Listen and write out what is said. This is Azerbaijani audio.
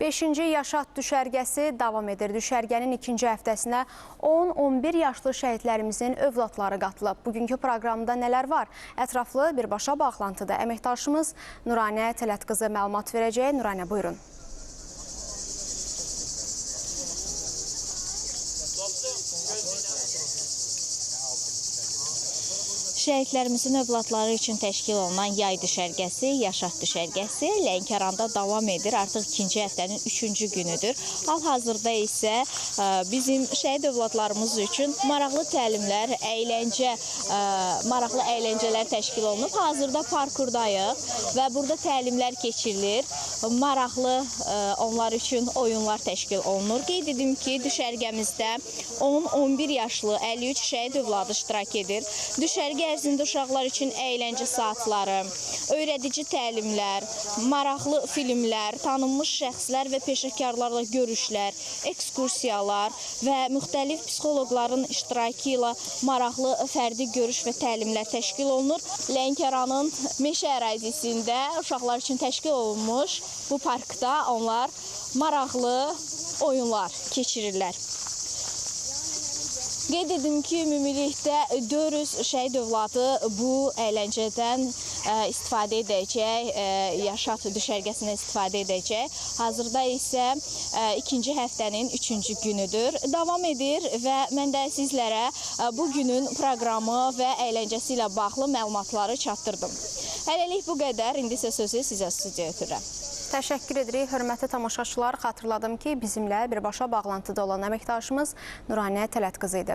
5-ci Yaşat düşərgəsi davam edir. Düşərgənin ikinci həftəsinə 10-11 yaşlı şəhidlərimizin övladları qatılıb. Bugünkü proqramda nələr var? Ətraflı birbaşa bağlantıda əməkdaşımız Nuranə Tələt qızı məlumat verəcək. Nuranə, buyurun. Şəhidlərimizin övladları üçün təşkil olunan yay düşərgəsi, Yaşat düşərgəsi Lənkəranda davam edir. Artıq ikinci həftənin 3-cü günüdür. Hal-hazırda isə bizim şəhid övladlarımız üçün maraqlı təlimlər, maraqlı əyləncələr təşkil olunub. Hazırda parkurdayıq və burada təlimlər keçirilir. Maraqlı onlar üçün oyunlar təşkil olunur. Qeyd edim ki, düşərgəmizdə 10-11 yaşlı 53 şəhid övladı iştirak edir. Düşərgə ərzində uşaqlar üçün əyləncə saatları, öyrədici təlimlər, maraqlı filmlər, tanınmış şəxslər və peşəkarlarla görüşlər, ekskursiyalar və müxtəlif psixoloqların iştirakı ilə maraqlı fərdi görüş və təlimlər təşkil olunur. Lənkəranın meşə ərazisində uşaqlar üçün təşkil olunmuş bu parkda onlar maraqlı oyunlar keçirirlər. Qeyd edim ki, ümumilikdə 400 şəhid övladı bu əyləncədən istifadə edəcək, Yaşat düşərgəsindən istifadə edəcək. Hazırda isə ikinci həftənin 3-cü günüdür. Davam edir və mən də sizlərə bu günün proqramı və əyləncəsi ilə bağlı məlumatları çatdırdım. Hələlik bu qədər. İndi isə sözü sizə studiyaya ötürürəm. Təşəkkür edirik. Hörmətli tamaşaçılar, xatırladım ki, bizimlə birbaşa bağlantıda olan əməkdaşımız Nuranə Tələt qızı idi.